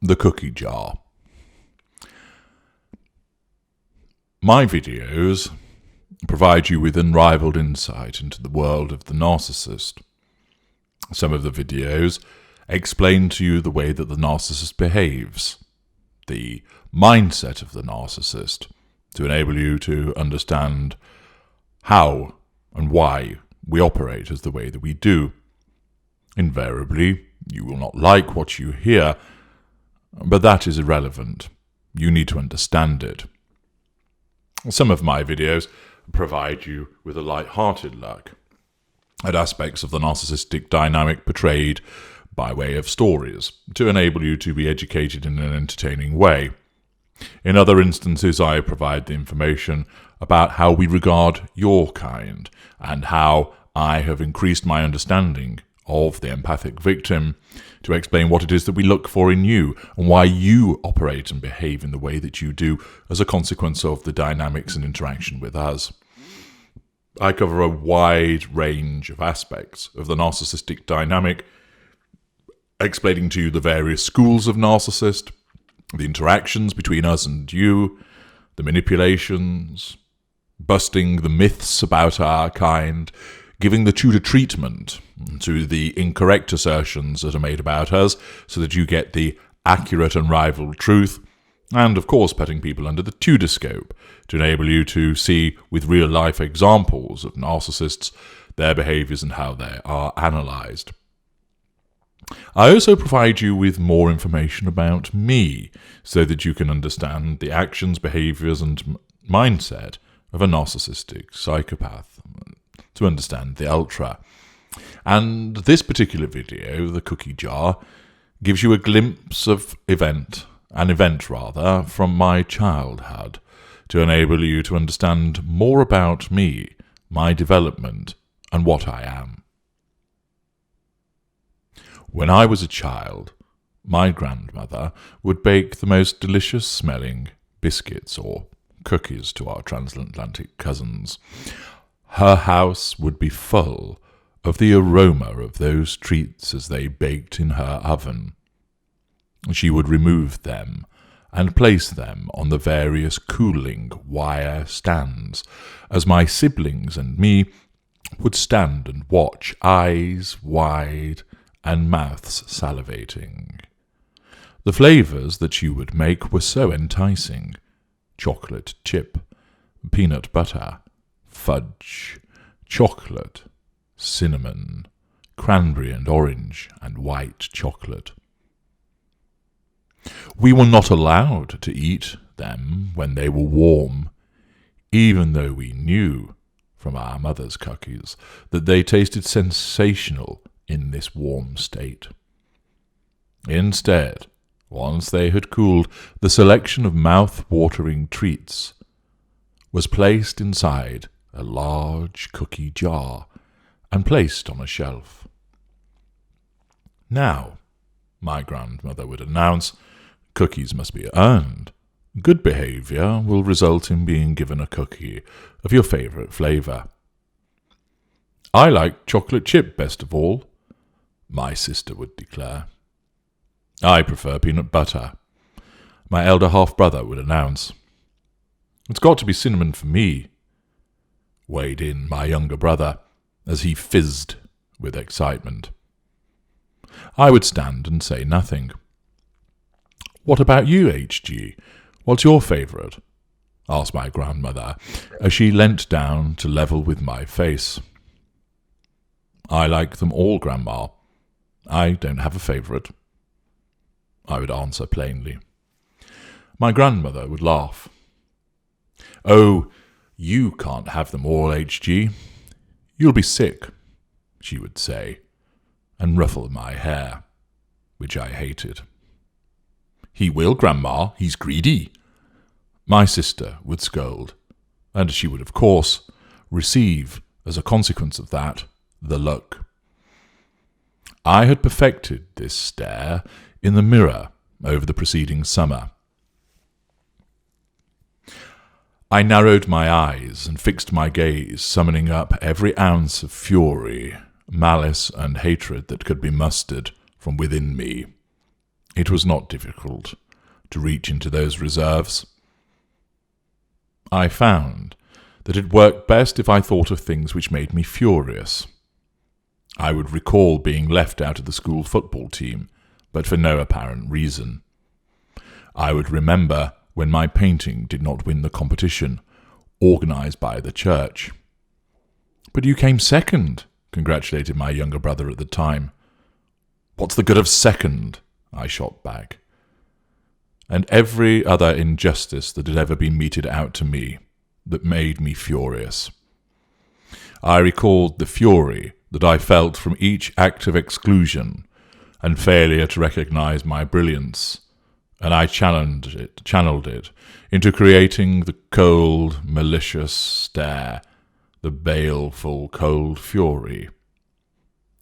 The cookie jar. My videos provide you with unrivaled insight into the world of the narcissist. Some of the videos explain to you the way that the narcissist behaves, the mindset of the narcissist, to enable you to understand how and why we operate as the way that we do. Invariably, you will not like what you hear, but that is irrelevant. You need to understand it. Some of my videos provide you with a light-hearted look at aspects of the narcissistic dynamic portrayed by way of stories, to enable you to be educated in an entertaining way. In other instances, I provide the information about how we regard your kind, and how I have increased my understanding of the empathic victim to explain what it is that we look for in you, and why you operate and behave in the way that you do as a consequence of the dynamics and interaction with us. I cover a wide range of aspects of the narcissistic dynamic, explaining to you the various schools of narcissist, the interactions between us and you, the manipulations, busting the myths about our kind, giving the Tudor treatment to the incorrect assertions that are made about us so that you get the accurate and unrivaled truth, and of course putting people under the Tudor scope to enable you to see with real-life examples of narcissists, their behaviours and how they are analysed. I also provide you with more information about me so that you can understand the actions, behaviours and mindset of a narcissistic psychopath, to understand the ultra. And this particular video, the cookie jar, gives you a glimpse of an event from my childhood, to enable you to understand more about me, my development, and what I am. When I was a child, my grandmother would bake the most delicious smelling biscuits or cookies to our transatlantic cousins. Her house would be full of the aroma of those treats as they baked in her oven. She would remove them and place them on the various cooling wire stands, as my siblings and me would stand and watch, eyes wide and mouths salivating. The flavours that she would make were so enticing: chocolate chip, peanut butter, fudge, chocolate, cinnamon, cranberry and orange, and white chocolate. We were not allowed to eat them when they were warm, even though we knew from our mother's cookies that they tasted sensational in this warm state. Instead, once they had cooled, the selection of mouth-watering treats was placed inside a large cookie jar and placed on a shelf. Now, my grandmother would announce, cookies must be earned. Good behaviour will result in being given a cookie of your favourite flavour. I like chocolate chip best of all, my sister would declare. I prefer peanut butter, my elder half-brother would announce. It's got to be cinnamon for me, weighed in my younger brother, as he fizzed with excitement. I would stand and say nothing. What about you, H.G.? What's your favourite? Asked my grandmother, as she leant down to level with my face. I like them all, Grandma. I don't have a favourite, I would answer plainly. My grandmother would laugh. Oh, you can't have them all, H.G. You'll be sick, she would say, and ruffle my hair, which I hated. He will, Grandma, he's greedy, my sister would scold, and she would, of course, receive, as a consequence of that, the look. I had perfected this stare in the mirror over the preceding summer. I narrowed my eyes and fixed my gaze, summoning up every ounce of fury, malice, and hatred that could be mustered from within me. It was not difficult to reach into those reserves. I found that it worked best if I thought of things which made me furious. I would recall being left out of the school football team, but for no apparent reason. I would remember when my painting did not win the competition, organised by the church. "But you came second," congratulated my younger brother at the time. "What's the good of second?" I shot back. And every other injustice that had ever been meted out to me that made me furious. I recalled the fury that I felt from each act of exclusion and failure to recognise my brilliance, and I channeled it into creating the cold, malicious stare, the baleful, cold fury.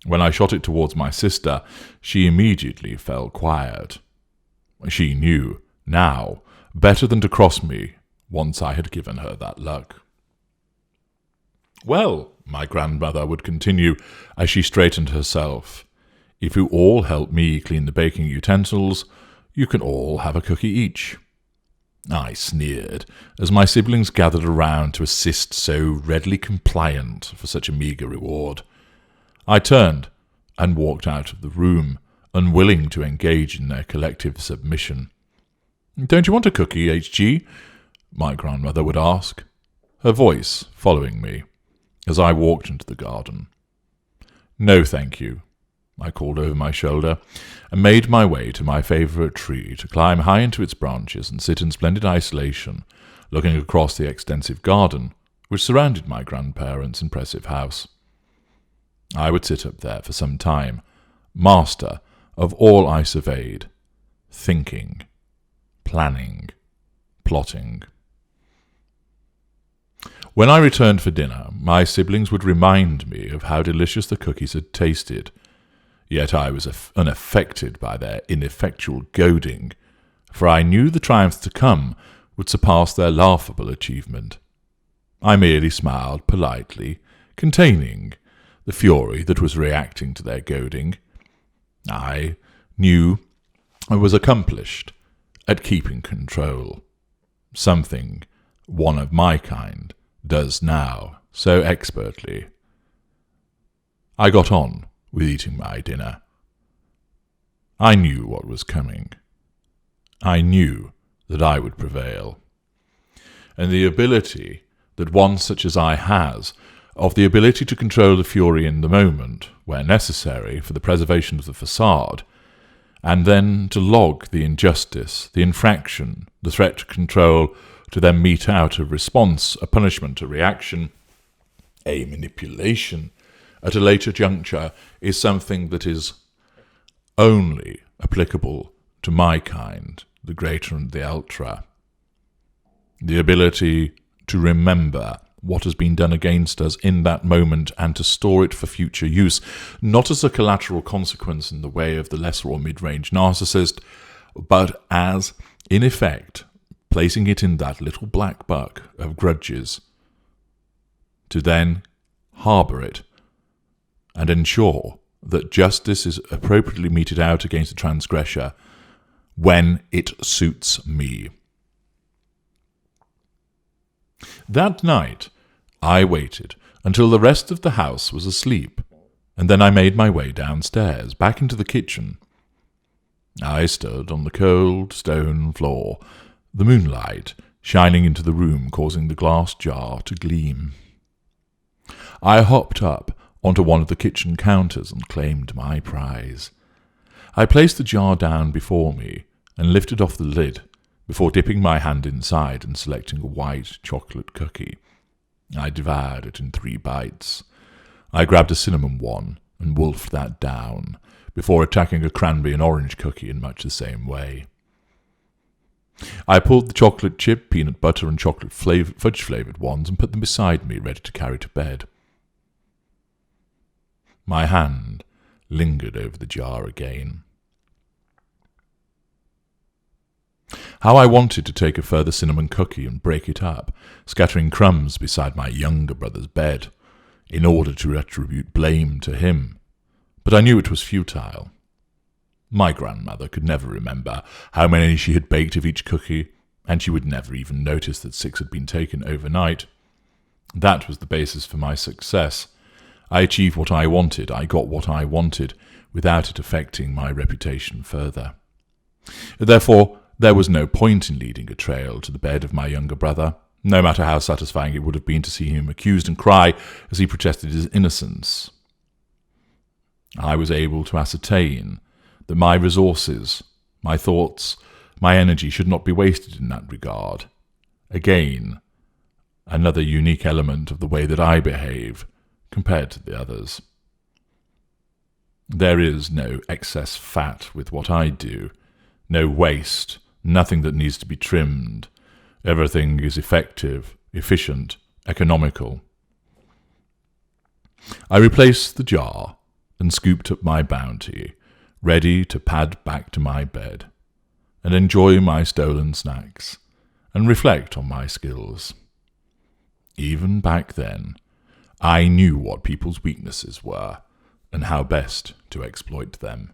When I shot it towards my sister, she immediately fell quiet. She knew, now, better than to cross me once I had given her that luck. "Well," my grandmother would continue as she straightened herself, "if you all help me clean the baking utensils, you can all have a cookie each." I sneered as my siblings gathered around to assist so readily compliant for such a meagre reward. I turned and walked out of the room, unwilling to engage in their collective submission. "Don't you want a cookie, H.G.?" my grandmother would ask, her voice following me as I walked into the garden. "No, thank you," I called over my shoulder, and made my way to my favourite tree to climb high into its branches and sit in splendid isolation, looking across the extensive garden which surrounded my grandparents' impressive house. I would sit up there for some time, master of all I surveyed, thinking, planning, plotting. When I returned for dinner, my siblings would remind me of how delicious the cookies had tasted, yet I was unaffected by their ineffectual goading, for I knew the triumphs to come would surpass their laughable achievement. I merely smiled politely, containing the fury that was reacting to their goading. I knew I was accomplished at keeping control, something one of my kind does now so expertly. I got on with eating my dinner. I knew what was coming. I knew that I would prevail. And the ability that one such as I has, of the ability to control the fury in the moment, where necessary for the preservation of the facade, and then to log the injustice, the infraction, the threat to control, to then mete out a response, a punishment, a reaction, a manipulation, at a later juncture, is something that is only applicable to my kind, the greater and the ultra. The ability to remember what has been done against us in that moment and to store it for future use, not as a collateral consequence in the way of the lesser or mid-range narcissist, but as, in effect, placing it in that little black buck of grudges, to then harbour it and ensure that justice is appropriately meted out against the transgressor when it suits me. That night, I waited until the rest of the house was asleep, and then I made my way downstairs, back into the kitchen. I stood on the cold stone floor, the moonlight shining into the room, causing the glass jar to gleam. I hopped up onto one of the kitchen counters and claimed my prize. I placed the jar down before me and lifted off the lid before dipping my hand inside and selecting a white chocolate cookie. I devoured it in 3 bites. I grabbed a cinnamon one and wolfed that down before attacking a cranberry and orange cookie in much the same way. I pulled the chocolate chip, peanut butter, and chocolate fudge-flavoured ones and put them beside me, ready to carry to bed. My hand lingered over the jar again. How I wanted to take a further cinnamon cookie and break it up, scattering crumbs beside my younger brother's bed, in order to attribute blame to him, but I knew it was futile. My grandmother could never remember how many she had baked of each cookie, and she would never even notice that 6 had been taken overnight. That was the basis for my success. I achieved what I wanted, I got what I wanted, without it affecting my reputation further. Therefore, there was no point in leading a trail to the bed of my younger brother, no matter how satisfying it would have been to see him accused and cry as he protested his innocence. I was able to ascertain that my resources, my thoughts, my energy should not be wasted in that regard. Again, another unique element of the way that I behave compared to the others. There is no excess fat with what I do, no waste, nothing that needs to be trimmed. Everything is effective, efficient, economical. I replaced the jar and scooped up my bounty, ready to pad back to my bed, and enjoy my stolen snacks, and reflect on my skills. Even back then, I knew what people's weaknesses were, and how best to exploit them.